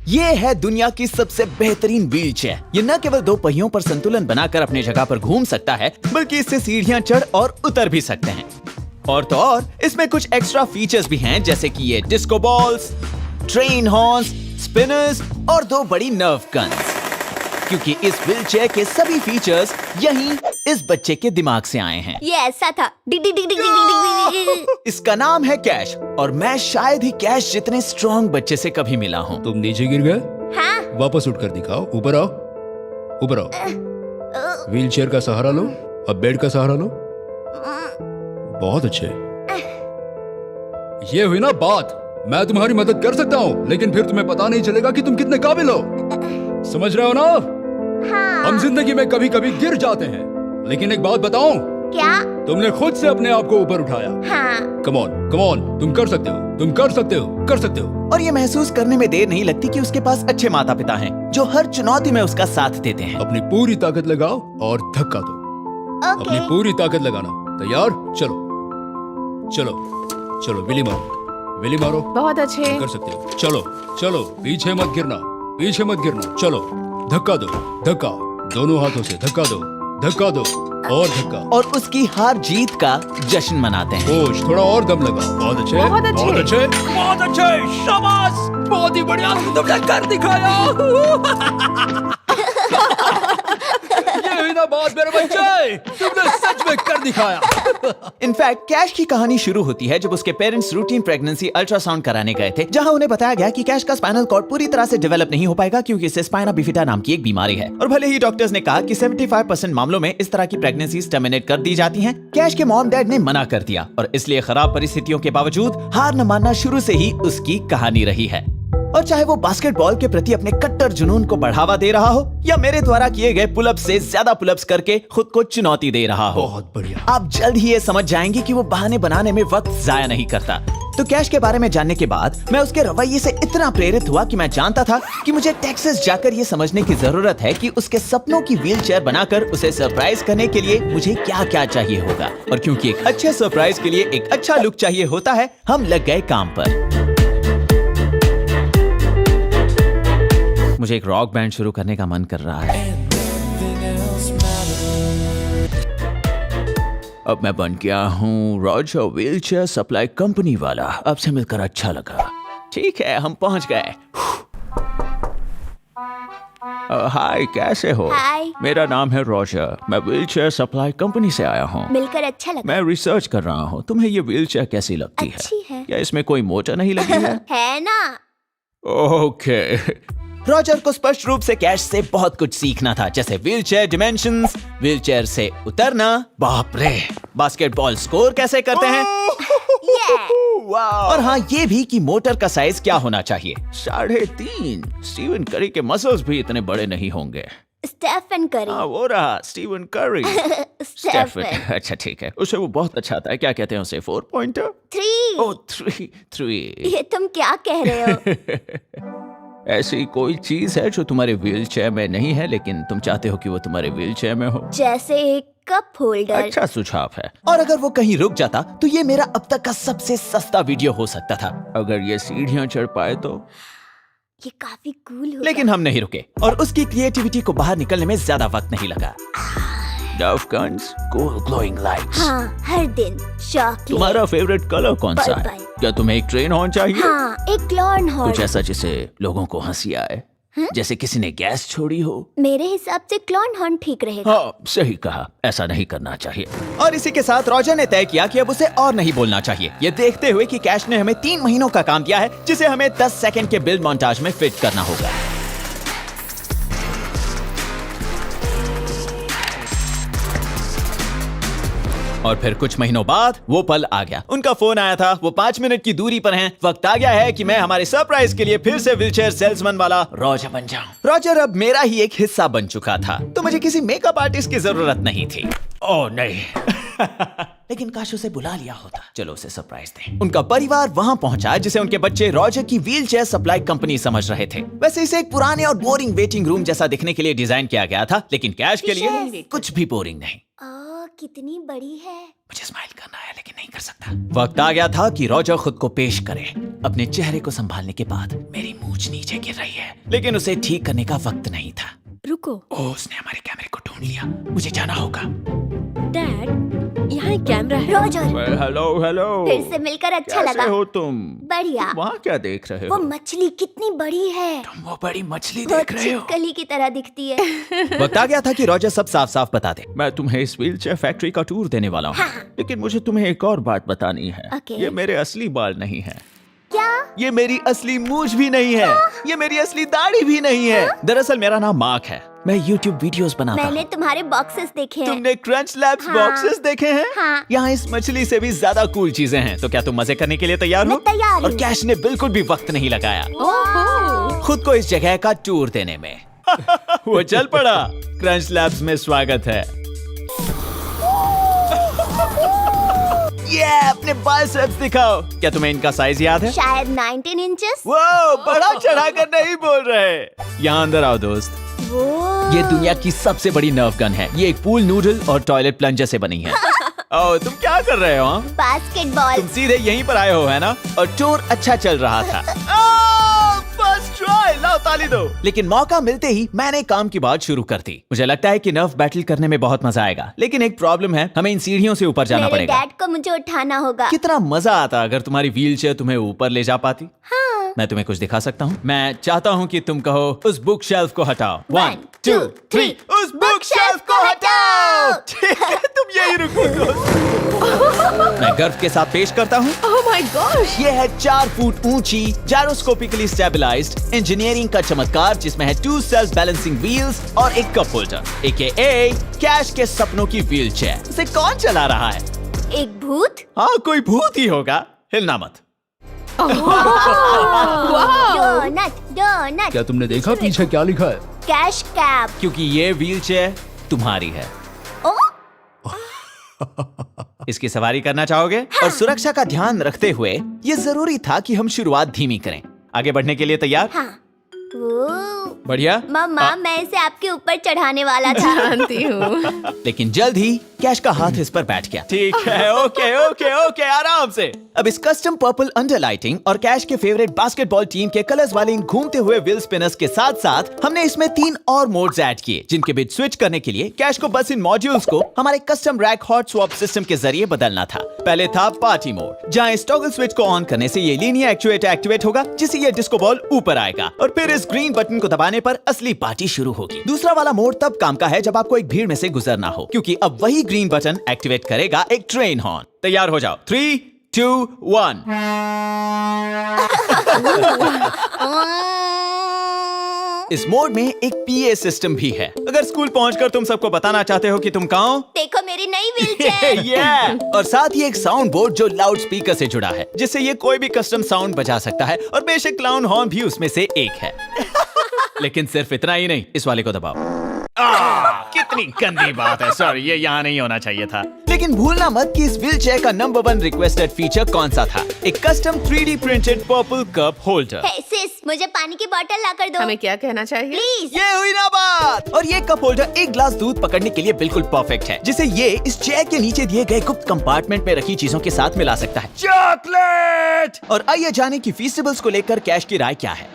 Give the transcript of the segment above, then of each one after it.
ये है दुनिया की सबसे बेहतरीन व्हील चेयर। ये न केवल दो पहियों पर संतुलन बनाकर अपनी जगह पर घूम सकता है, बल्कि इससे सीढ़ियां चढ़ और उतर भी सकते हैं। और तो और इसमें कुछ एक्स्ट्रा फीचर्स भी हैं, जैसे कि ये disco balls, train horns, spinners और दो बड़ी नर्व गन्स। क्योंकि इस व्हीलचेयर के सभी फीचर्स यही इस बच्चे के दिमाग से आए हैं। ये ऐसा था। डिग डिग डिग डिग डिग डिग डिग। इसका नाम है कैश, और मैं शायद ही कैश जितने स्ट्रॉन्ग बच्चे से कभी मिला हूँ। तुम नीचे गिर गए? हाँ? वापस उठकर दिखाओ। ऊपर आओ, ऊपर आओ। व्हीलचेयर का सहारा लो, अब बेड का सहारा लो। बहुत अच्छे। ये हुई ना बात। मैं तुम्हारी मदद कर सकता हूँ, लेकिन फिर तुम्हें पता नहीं चलेगा कि तुम कितने काबिल हो। समझ रहे हो ना? हाँ। हम जिंदगी में कभी कभी गिर जाते हैं, लेकिन एक बात बताऊं? क्या? तुमने खुद से अपने आप को ऊपर उठाया। हाँ। कम ऑन, तुम कर सकते हो, तुम कर सकते हो, कर सकते हो। और ये महसूस करने में देर नहीं लगती कि उसके पास अच्छे माता पिता हैं, जो हर चुनौती में उसका साथ देते हैं। अपनी पूरी ताकत लगाओ और धक्का दो। ओके। अपनी पूरी ताकत लगाना। तैयार? चलो चलो चलो, विली मारो, विली मारो। बहुत अच्छे। कर सकते हो। चलो चलो, पीछे मत गिरना, पीछे मत गिरना। चलो, धक्का दो, धक्का, दोनों हाथों से धक्का दो, धक्का दो और धक्का। और उसकी हार जीत का जश्न मनाते हैं। होश, थोड़ा और दम लगाओ। बहुत अच्छे, बहुत अच्छे। बहुत अच्छे, बहुत अच्छे। शाबाश, बहुत ही बढ़िया, तुमने कर दिखाया। ये हुई ना बात मेरे बच्चे, तुमने सच में कर दिखाया। इनफैक्ट कैश की कहानी शुरू होती है जब उसके पेरेंट्स रूटीन प्रेगनेंसी अल्ट्रासाउंड कराने गए थे, जहां उन्हें बताया गया कि कैश का स्पाइनल कॉर्ड पूरी तरह से डेवलप नहीं हो पाएगा, क्योंकि इसे स्पाइना बिफिडा नाम की एक बीमारी है। और भले ही डॉक्टर्स ने कहा कि 75% मामलों में इस तरह की प्रेगनेंसीज टर्मिनेट कर दी जाती हैं, कैश के मॉम डैड ने मना कर दिया, और इसलिए खराब परिस्थितियों के बावजूद हार न मानना शुरू से ही उसकी कहानी रही है। और चाहे वो बास्केटबॉल के प्रति अपने कट्टर जुनून को बढ़ावा दे रहा हो, या मेरे द्वारा किए गए पुलअप से ज्यादा पुलअप्स करके खुद को चुनौती दे रहा हो, बहुत बढ़िया। आप जल्द ही ये समझ जाएंगे कि वो बहाने बनाने में वक्त जाया नहीं करता। तो कैश के बारे में जानने के बाद मैं उसके रवैये से इतना प्रेरित हुआ कि मैं जानता था कि मुझे टेक्सास जाकर ये समझने की जरूरत है कि उसके सपनों की व्हीलचेयर बनाकर उसे सरप्राइज करने के लिए मुझे क्या क्या चाहिए होगा। और क्योंकि एक अच्छे सरप्राइज के लिए एक अच्छा लुक चाहिए होता है, हम लग गए काम पर। मुझे एक रॉक बैंड शुरू करने का मन कर रहा है। अब मैं बन गया हूँ रॉजर व्हीलचेयर सप्लाई कंपनी वाला। अब से मिलकर अच्छा लगा। ठीक है, हम पहुंच गए। हाय, कैसे हो? हाय। मेरा नाम है रॉजर। मैं व्हीलचेयर सप्लाई कंपनी से आया हूँ। मिलकर अच्छा लगा। मैं रिसर्च कर रहा हूँ। तुम्हें ये व्हीलचेयर कैसी लगती है? अच्छी है। क्या इसमें कोई मोटर नहीं लगी है? है ना? ओके। रॉजर को स्पष्ट रूप से कैश से बहुत कुछ सीखना था, जैसे व्हीलचेयर डिमेंशंस, व्हीलचेयर से उतरना, बाप रे, बास्केटबॉल स्कोर कैसे करते हैं, और हाँ ये भी कि मोटर का साइज क्या होना चाहिए। 3.5। स्टीवन करी के मसल्स भी इतने बड़े नहीं होंगे। Stephen Curry. हाँ, वो रहा स्टीवन करी। स्टेफन। अच्छा ठीक है, उसे वो बहुत अच्छा था। क्या कहते हैं उसे? 4 पॉइंटर? 3। ओह 3। ये तुम क्या कह रहे हो? ऐसी कोई चीज है जो तुम्हारे व्हीलचेयर में नहीं है, लेकिन तुम चाहते हो कि वो तुम्हारे व्हीलचेयर में हो? जैसे एक कप होल्डर। अच्छा सुझाव है। और अगर वो कहीं रुक जाता तो ये मेरा अब तक का सबसे सस्ता वीडियो हो सकता था। अगर ये सीढ़ियां चढ़ पाए तो। ये काफी कूल होगा। लेकिन हम नहीं रुके, और उसकी क्रिएटिविटी को बाहर निकलने में ज्यादा वक्त नहीं लगा। Nerf guns, cool glowing lights. हाँ, हर दिन चॉकलेट। तुम्हारा फेवरेट कलर कौन सा है? पर्पल। क्या तुम्हें एक ट्रेन हॉर्न चाहिए? हाँ, एक क्लॉन हॉर्न। कुछ ऐसा जिसे लोगों को हंसी आए, जैसे किसी ने गैस छोड़ी हो। मेरे हिसाब से क्लॉन हॉर्न ठीक रहेगा। हाँ, सही कहा, ऐसा नहीं करना चाहिए। और इसी के साथ रॉजर ने तय किया कि अब उसे और नहीं बोलना चाहिए, ये देखते हुए कि कैश ने हमें 3 महीनों का काम दिया है, जिसे हमें 10 सेकंड के बिल्ड मोन्टाज में फिट करना होगा। और फिर कुछ महीनों बाद वो पल आ गया। उनका फोन आया था, वो 5 मिनट की दूरी पर हैं। वक्त आ गया है कि मैं हमारे सरप्राइज के लिए फिर से व्हीलचेयर सेल्समैन वाला रॉजर बन जाऊं। रॉजर अब मेरा ही एक हिस्सा बन चुका था, तो मुझे किसी मेकअप आर्टिस्ट की जरूरत नहीं थी। ओह नहीं। लेकिन काश उसे बुला लिया होता। चलो उसे सरप्राइज दें। उनका परिवार वहां पहुंचा, जिसे उनके बच्चे रॉजर की व्हीलचेयर सप्लाई कंपनी समझ रहे थे। वैसे इसे एक पुराने और बोरिंग वेटिंग रूम जैसा दिखने के लिए डिजाइन किया गया था, लेकिन कैश के लिए कुछ भी बोरिंग नहीं। कितनी बड़ी है। मुझे स्माइल करना है लेकिन नहीं कर सकता। वक्त आ गया था कि रॉजर खुद को पेश करे। अपने चेहरे को संभालने के बाद मेरी मूंछ नीचे गिर रही है, लेकिन उसे ठीक करने का वक्त नहीं था। रुको। ओह, उसने हमारे कैमरे को ढूंढ लिया। मुझे जाना होगा। डैड, यहाँ एक कैमरा है। Roger, hello hello. फिर से मिलकर अच्छा लगा। हो तुम? बढ़िया। वहाँ क्या देख रहे वो मछली कितनी बड़ी है। तुम वो बड़ी मछली वो देख रहे हो? छिपकली की तरह दिखती है। वक्त आ गया था कि रॉजर सब साफ साफ बता दे। मैं तुम्हें इस व्हीलचेयर फैक्ट्री का टूर देने वाला हूँ, लेकिन मुझे तुम्हें एक और बात बतानी है। ओके। ये मेरे असली बाल नहीं है। क्या? ये मेरी असली मूंछ भी नहीं है। ये मेरी असली दाढ़ी भी नहीं है। दरअसल मेरा नाम मार्क है। मैं YouTube वीडियोस बनाता मैंने हूँ। तुम्हारे बॉक्सेस देखे हैं। तुमने क्रंच लैब्स हाँ। बॉक्सेस देखे हैं? हाँ। यहाँ इस मछली से भी ज्यादा कूल चीजें हैं। तो क्या तुम मजे करने के लिए तैयार हो? मैं तैयार हूँ। और कैश ने बिल्कुल भी वक्त नहीं लगाया ओहो। खुद को इस जगह का टूर देने में। वो चल पड़ा। क्रंच लैब्स में स्वागत है। ये अपने बाइसेप्स दिखाओ। क्या तुम्हें इनका साइज याद है? शायद 19 इंचेस। वो बड़ा चढ़ाकर नहीं बोल रहे। यहाँ अंदर आओ दोस्त। वो ये दुनिया की सबसे बड़ी नर्व गन है। ये एक पूल नूडल और टॉयलेट प्लंजर से बनी है। ओह, तुम क्या कर रहे हो? बास्केटबॉल। तुम सीधे यहीं पर आए हो, है ना? और टूर अच्छा चल रहा था। फर्स्ट ट्राई, लाओ ताली दो। लेकिन मौका मिलते ही मैंने काम की बात शुरू कर दी। मुझे लगता है कि नर्व बैटल करने में बहुत मजा आएगा, लेकिन एक प्रॉब्लम है, हमें इन सीढ़ियों से ऊपर जाना मेरे पड़ेगा। डैड को मुझे उठाना होगा। कितना मजा आता अगर तुम्हारी व्हीलचेयर तुम्हें ऊपर ले जा पाती। हाँ। मैं तुम्हें कुछ दिखा सकता हूँ। मैं चाहता हूँ कि तुम कहो उस बुक शेल्फ को हटाओ। 1 2 3 उस बुक शेल्फ को हटाओ। ठीक है, तुम यही रुको दोस्त। मैं गर्व के साथ पेश करता हूँ, ओह माय गॉश। ये है 4 फुट ऊंची जायरोस्कोपिकली स्टेबलाइज्ड इंजीनियरिंग का चमत्कार, जिसमें है 2 सेल्फ बैलेंसिंग व्हील्स और एक कप होल्डर, AKA कैश के सपनों की व्हीलचेयर। इसे कौन चला रहा है? एक भूत। हाँ, कोई भूत ही होगा। हिलना मत। Donut donut. क्या तुमने देखा पीछे क्या लिखा है? Cash cab. क्योंकि ये व्हीलचेयर तुम्हारी है। ओ, इसकी सवारी करना चाहोगे? और सुरक्षा का ध्यान रखते हुए ये जरूरी था कि हम शुरुआत धीमी करें। आगे बढ़ने के लिए तैयार? हाँ। ओ, बढ़िया। मम्मा, मैं इसे आपके ऊपर चढ़ाने वाला था। जानती हूँ। लेकिन जल्द ही कैश का हाथ इस पर बैठ गया। ठीक है, ओके ओके ओके, आराम से। अब इस कस्टम पर्पल अंडर लाइटिंग और कैश के फेवरेट बास्केटबॉल टीम के कलर्स वाले इन घूमते हुए व्हील स्पिनर्स के साथ साथ हमने इसमें 3 और मोड्स ऐड किए, जिनके बीच स्विच करने के लिए कैश को बस इन मॉड्यूल्स को हमारे custom rack hot swap system के जरिए बदलना था। पहले था पार्टी मोड, जहाँ इस टॉगल स्विच को ऑन करने से ये लीनियर एक्चुएटर एक्टिवेट होगा, जिससे ये डिस्को बॉल ऊपर आएगा और फिर इस ग्रीन बटन को दबाने पर असली पार्टी शुरू होगी। दूसरा वाला मोड तब काम का है जब आपको एक भीड़ में से गुजरना हो, क्योंकि अब वही ग्रीन बटन एक्टिवेट करेगा एक ट्रेन हॉर्न। तैयार हो जाओ। 3 2 1। इस मोड में एक PA सिस्टम भी है। अगर स्कूल पहुंचकर तुम सबको बताना चाहते हो कि तुम कहाँ हो, देखो मेरी नई व्हीलचेयर। yeah! और साथ ही एक साउंड बोर्ड जो लाउड स्पीकर से जुड़ा है, जिससे ये कोई भी कस्टम साउंड बजा सकता है, और बेशक क्लाउन हॉर्न भी उसमें से एक है। लेकिन सिर्फ इतना ही नहीं, इस वाले को दबाओ। कितनी गंदी बात है, सॉरी, ये यहाँ नहीं होना चाहिए था। लेकिन भूलना मत कि इस व्हीलचेयर का नंबर 1 रिक्वेस्टेड फीचर कौन सा था? एक custom 3D printed purple cup holder. Hey sis, मुझे पानी की बोतल ला कर दो हमें क्या कहना चाहिए? प्लीज। ये हुई ना बात। और ये कप होल्डर एक ग्लास दूध पकड़ने के लिए बिल्कुल परफेक्ट है, जिसे ये इस चेयर के नीचे दिए गए गुप्त कंपार्टमेंट में रखी चीजों के साथ मिला सकता है। चॉकलेट। और आइए जाने की फीस्टिवल्स को लेकर कैश की राय क्या है।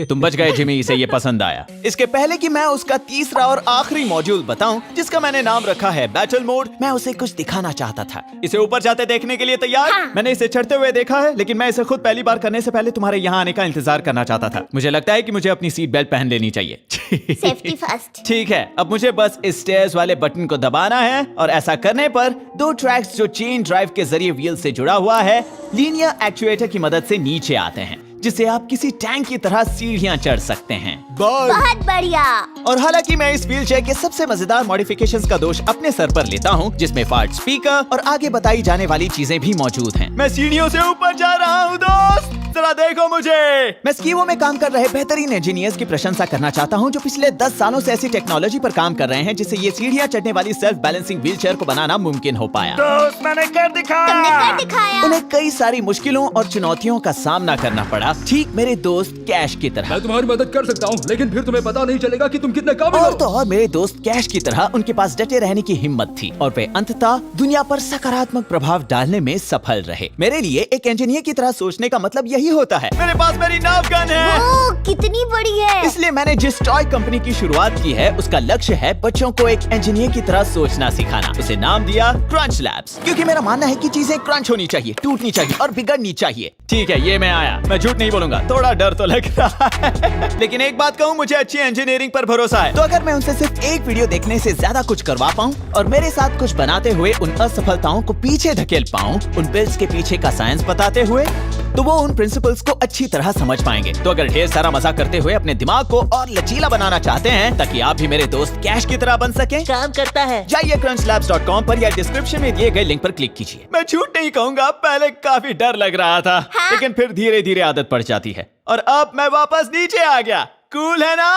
तुम बच गए जिमी, इसे ये पसंद आया। इसके पहले कि मैं उसका तीसरा और आखिरी मॉड्यूल बताऊं, जिसका मैंने नाम रखा है बैटल मोड, मैं उसे कुछ दिखाना चाहता था। इसे ऊपर जाते देखने के लिए तैयार? हाँ। मैंने इसे चढ़ते हुए देखा है, लेकिन मैं इसे खुद पहली बार करने से पहले तुम्हारे यहाँ आने का इंतजार करना चाहता था। मुझे लगता है कि मुझे अपनी सीट बेल्ट पहन लेनी चाहिए। Safety first. ठीक है, अब मुझे बस इस स्टेयर्स वाले बटन को दबाना है, और ऐसा करने पर 2 ट्रैक्स जो चेन ड्राइव के जरिए व्हील से जुड़ा हुआ है, लीनियर एक्चुएटर की मदद से नीचे आते हैं, जिससे आप किसी टैंक की तरह सीढ़ियां चढ़ सकते हैं। बहुत बढ़िया। और हालांकि मैं इस व्हीलचेयर के सबसे मजेदार मॉडिफिकेशंस का दोष अपने सर पर लेता हूं, जिसमें फास्ट स्पीकर और आगे बताई जाने वाली चीजें भी मौजूद हैं। मैं सीढ़ियों से ऊपर जा रहा हूं दोस्त। जरा देखो मुझे। मैं स्कीवो में काम कर रहे बेहतरीन इंजीनियर्स की प्रशंसा करना चाहता हूँ जो पिछले 10 सालों से ऐसी टेक्नोलॉजी पर काम कर रहे हैं जिससे ये सीढ़ियाँ चढ़ने वाली सेल्फ बैलेंसिंग व्हीलचेयर को बनाना मुमकिन हो पाया। तुमने कर दिखाया। उन्हें कई सारी मुश्किलों और चुनौतियों का सामना करना पड़ा, ठीक मेरे दोस्त कैश की तरह। मैं तुम्हारी मदद कर सकता हूँ, लेकिन फिर तुम्हें पता नहीं चलेगा कि तुम कितने काबिल और हो। तो और मेरे दोस्त कैश की तरह उनके पास डटे रहने की हिम्मत थी और वे अंततः दुनिया पर सकारात्मक प्रभाव डालने में सफल रहे। मेरे लिए एक इंजीनियर की तरह सोचने का मतलब यही होता है। मेरे पास मेरी नर्व गन है। ओह, कितनी बड़ी है। इसलिए मैंने जिस टॉय कंपनी की शुरुआत की है उसका लक्ष्य है बच्चों को एक इंजीनियर की तरह सोचना सिखाना। उसे नाम दिया क्रंच लैब्स, क्योंकि मेरा मानना है कि चीजें क्रंच होनी चाहिए, टूटनी चाहिए और बिगड़नी चाहिए। ठीक है, ये मैं आया, मैं झूठ नहीं बोलूंगा, थोड़ा डर तो लग रहा है लेकिन एक बात कहूँ, मुझे अच्छी इंजीनियरिंग पर भरोसा है। तो अगर मैं उनसे सिर्फ एक वीडियो देखने से ज्यादा कुछ करवा पाऊँ और मेरे साथ कुछ बनाते हुए उन असफलताओं को पीछे धकेल पाऊँ, उन बिल्ड्स के पीछे का साइंस बताते हुए, तो वो उन प्रिंसिपल्स को अच्छी तरह समझ पाएंगे। तो अगर ढेर सारा मजा करते हुए अपने दिमाग को और लचीला बनाना चाहते हैं ताकि आप भी मेरे दोस्त कैश की तरह बन सकें, काम करता है। जाइए crunchlabs.com पर या डिस्क्रिप्शन में दिए गए लिंक पर क्लिक कीजिए। मैं झूठ नहीं कहूँगा, पहले काफी डर लग रहा था, लेकिन फिर धीरे धीरे आदत पड़ जाती है और अब मैं वापस नीचे आ गया। कूल है ना?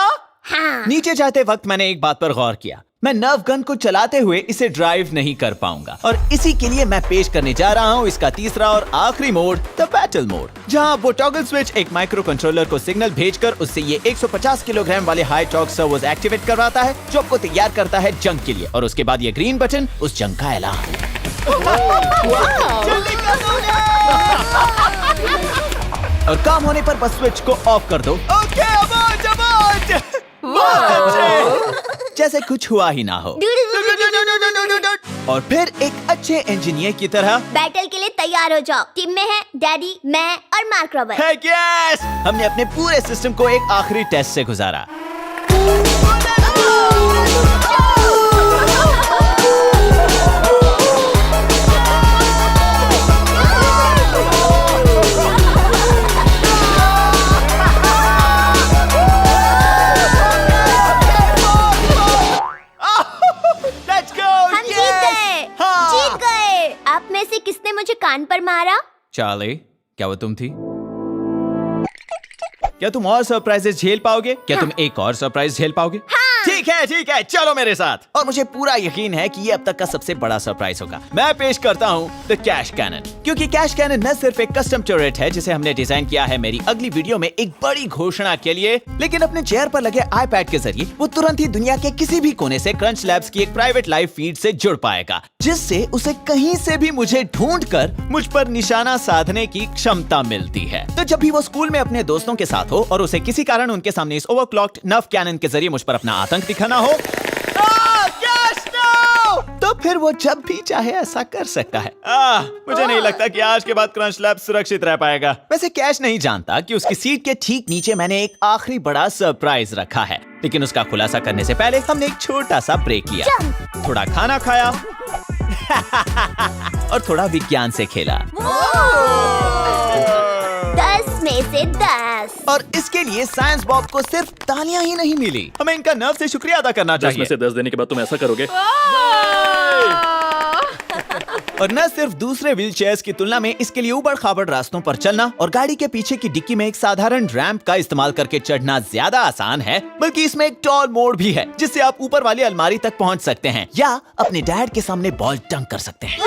हाँ। नीचे जाते वक्त मैंने एक बात पर गौर किया, मैं नर्व गन को चलाते हुए इसे ड्राइव नहीं कर पाऊंगा और इसी के लिए मैं पेश करने जा रहा हूं इसका तीसरा और आखिरी मोड, द बैटल मोड, जहां वो टॉगल स्विच एक माइक्रो कंट्रोलर को सिग्नल भेजकर उससे ये 150 किलोग्राम वाले हाई टॉर्क सर्वोस एक्टिवेट करवाता है जो आपको तैयार करता है जंग के लिए, और उसके बाद ये ग्रीन बटन उस जंग का ऐलान। और काम होने पर बस स्विच को ऑफ कर दो। ओके, जैसे कुछ हुआ ही ना हो। और फिर एक अच्छे इंजीनियर की तरह बैटल के लिए तैयार हो जाओ। टीम में है डैडी, मैं और मार्क रॉबर्ट। Heck yes! हमने अपने पूरे सिस्टम को एक आखिरी टेस्ट से गुजारा। Let's go! हम जीत Yes! गए। हाँ! जीत गए। आप में से किसने मुझे कान पर मारा? चार्ली, क्या वो तुम थी? क्या तुम और सरप्राइजेस झेल पाओगे? क्या तुम एक और सरप्राइज झेल पाओगे? ठीक है, चलो मेरे साथ। और मुझे पूरा यकीन है कि ये अब तक का सबसे बड़ा सरप्राइज होगा। मैं पेश करता हूँ द कैश कैनन, क्योंकि कैश कैनन न सिर्फ एक कस्टम टर्रेट है जिसे हमने डिजाइन किया है मेरी अगली वीडियो में एक बड़ी घोषणा के लिए, लेकिन अपने चेयर पर लगे आईपैड के जरिए वो तुरंत ही दुनिया के किसी भी कोने से क्रंच लैब्स की एक प्राइवेट लाइव फीड से जुड़ पाएगा, जिससे उसे कहीं से भी मुझे ढूंढकर मुझ पर निशाना साधने की क्षमता मिलती है। तो जब भी वो स्कूल में अपने दोस्तों के साथ हो और उसे किसी कारण उनके सामने इस ओवरक्लॉक्ड नर्व कैनन के जरिए मुझ पर अपना आतंक दिखाना हो, तो फिर वो जब भी चाहे ऐसा कर सकता है। मुझे नहीं लगता कि आज के बाद क्रंच लैब सुरक्षित रह पाएगा। वैसे कैश नहीं जानता कि उसकी सीट के ठीक नीचे मैंने एक आखिरी बड़ा सरप्राइज रखा है, लेकिन उसका खुलासा करने से पहले हमने एक छोटा सा ब्रेक लिया, थोड़ा खाना खाया और थोड़ा विज्ञान से खेला। 10 में से 10। और इसके लिए साइंस बॉब को सिर्फ तालियां ही नहीं मिली, हमें इनका नर्व से शुक्रिया अदा करना 10 में चाहिए। से 10 देने के बाद तुम ऐसा करोगे? और न सिर्फ दूसरे व्हील चेयर्स की तुलना में इसके लिए ऊबड़ खाबड़ रास्तों पर चलना और गाड़ी के पीछे की डिक्की में एक साधारण रैंप का इस्तेमाल करके चढ़ना ज्यादा आसान है, बल्कि इसमें एक टॉल मोड भी है जिससे आप ऊपर वाली अलमारी तक पहुंच सकते हैं या अपने डैड के सामने बॉल डंक कर सकते हैं।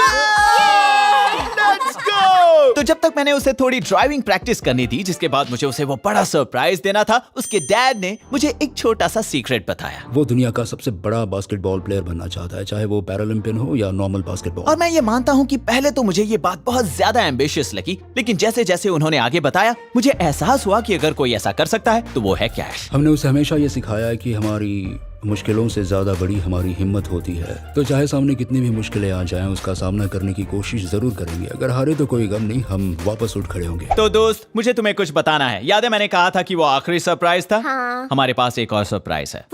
Let's go! तो जब तक मैंने उसे थोड़ी ड्राइविंग प्रैक्टिस करनी थी, जिसके बाद मुझे उसे वो बड़ा सरप्राइज देना था, उसके डैड ने मुझे एक छोटा सा सीक्रेट बताया। वो दुनिया का सबसे बड़ा बास्केटबॉल प्लेयर बनना चाहता है, चाहे वो पैरालंपियन हो या नॉर्मल बास्केटबॉल। और मैं ये मानता हूँ कि पहले तो मुझे ये बात बहुत ज्यादा एम्बिशियस लगी, लेकिन जैसे जैसे उन्होंने आगे बताया मुझे एहसास हुआ कि अगर कोई ऐसा कर सकता है तो वो है कैश। हमने उसे हमेशा ये सिखाया है कि हमारी मुश्किलों से ज्यादा बड़ी हमारी हिम्मत होती है, तो चाहे सामने कितनी भी मुश्किलें आ जाएं, उसका सामना करने की कोशिश जरूर करेंगे। अगर हारे तो कोई गम नहीं, हम वापस उठ खड़े होंगे। तो दोस्त, मुझे तुम्हें कुछ बताना है। याद है मैंने कहा था कि वो आखिरी सरप्राइज था? हाँ। हमारे पास एक और सरप्राइज है।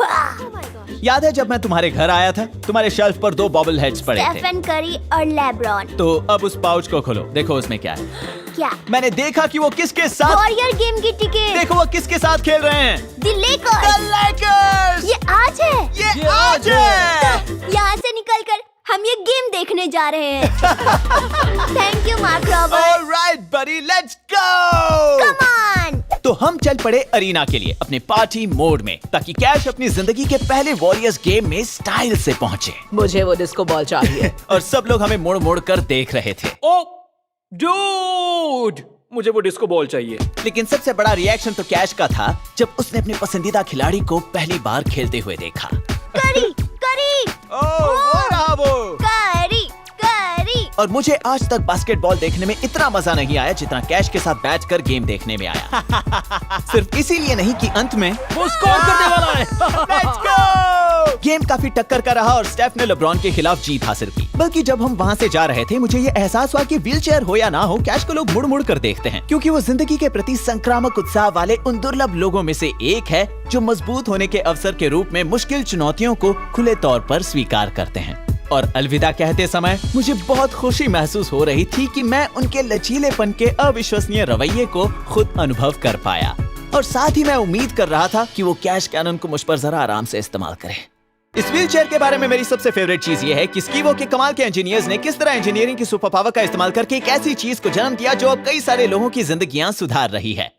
याद है जब मैं तुम्हारे घर आया था, तुम्हारे शेल्फ पर 2 बॉबल हेड्स पड़े थे। स्टेफन करी और लेब्रॉन। तो अब उस पाउच को खोलो, देखो उसमें क्या है। क्या? मैंने देखा कि वो किसके साथ, वॉरियर गेम की टिकट। देखो वो किसके साथ खेल रहे हैं। The Lakers. Lakers! ये आज है। ये आज है। यहाँ से निकलकर हम ये गेम देखने जा रहे हैं। Thank you Mark Robert. Alright buddy, let's go. Come on. तो हम चल पड़े अरीना के लिए अपने पार्टी मोड में, ताकि कैश अपनी जिंदगी के पहले वॉरियर्स गेम में स्टाइल से पहुंचे। मुझे वो डिस्को बॉल चाहिए। और सब लोग हमें मुड़ मुड़ कर देख रहे थे। ओ डूड, मुझे वो डिस्को बॉल चाहिए। लेकिन सबसे बड़ा रिएक्शन तो कैश का था जब उसने अपने पसंदीदा खिलाड़ी को पहली बार खेलते हुए देखा। करी करी वो रहा वो। करी करी। और मुझे आज तक बास्केटबॉल देखने में इतना मजा नहीं आया जितना कैश के साथ बैठकर गेम देखने में आया। सिर्फ इसीलिए नहीं कि अंत में वो स्कोर करने वाला है। Let's go! गेम काफी टक्कर का रहा और स्टेफ ने लेब्रॉन के खिलाफ जीत हासिल की। बल्कि जब हम वहाँ से जा रहे थे मुझे ये एहसास हुआ कि व्हीलचेयर हो या ना हो, कैश को लोग मुड़ मुड़ कर देखते हैं, क्योंकि वो जिंदगी के प्रति संक्रामक उत्साह वाले उन दुर्लभ लोगों में से एक है जो मजबूत होने के अवसर के रूप में मुश्किल चुनौतियों को खुले तौर पर स्वीकार करते हैं। और अलविदा कहते समय मुझे बहुत खुशी महसूस हो रही थी कि मैं उनके लचीलेपन के अविश्वसनीय रवैये को खुद अनुभव कर पाया। और साथ ही मैं उम्मीद कर रहा था कि वो कैश कैनन को मुझ पर जरा आराम से इस्तेमाल करे। इस व्हीलचेयर के बारे में मेरी सबसे फेवरेट चीज ये है कि स्कीवो के कमाल के इंजीनियर्स ने किस तरह इंजीनियरिंग की सुपर पावर का इस्तेमाल करके एक ऐसी चीज को जन्म दिया जो अब कई सारे लोगों की जिंदगियां सुधार रही है।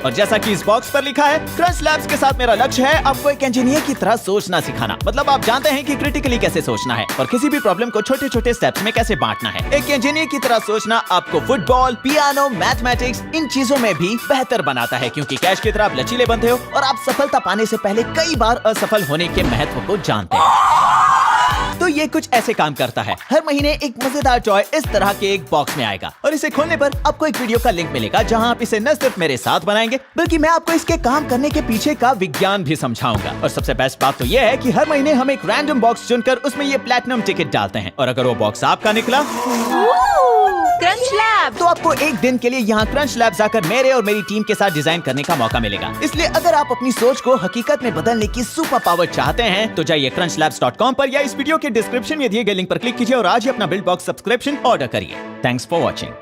और जैसा कि इस बॉक्स पर लिखा है, क्रंच लैब्स के साथ मेरा लक्ष्य है आपको एक इंजीनियर की तरह सोचना सिखाना। मतलब आप जानते हैं कि क्रिटिकली कैसे सोचना है और किसी भी प्रॉब्लम को छोटे छोटे स्टेप्स में कैसे बांटना है। एक इंजीनियर की तरह सोचना आपको फुटबॉल, पियानो, मैथमेटिक्स इन चीजों में भी बेहतर बनाता है, क्योंकि कैश की तरह आप लचीले बनते हो और आप सफलता पाने से पहले कई बार असफल होने के महत्व को जानते हैं। तो ये कुछ ऐसे काम करता है। हर महीने एक मजेदार टॉय इस तरह के एक बॉक्स में आएगा और इसे खोलने पर आपको एक वीडियो का लिंक मिलेगा जहां आप इसे न सिर्फ मेरे साथ बनाएंगे बल्कि मैं आपको इसके काम करने के पीछे का विज्ञान भी समझाऊंगा। और सबसे बेस्ट बात तो ये है कि हर महीने हम एक रैंडम बॉक्स चुनकर उसमें ये प्लैटिनम टिकट डालते हैं और अगर वो बॉक्स आपका निकला क्रंच लैब। तो आपको एक दिन के लिए यहाँ क्रंच लैब्स आकर मेरे और मेरी टीम के साथ डिजाइन करने का मौका मिलेगा। इसलिए अगर आप अपनी सोच को हकीकत में बदलने की सुपर पावर चाहते हैं तो जाइए crunchlabs.com पर या इस वीडियो के डिस्क्रिप्शन में दिए गए लिंक पर क्लिक कीजिए और आज ही अपना बिल्ड बॉक्स सब्सक्रिप्शन ऑर्डर करिए। Thanks for watching.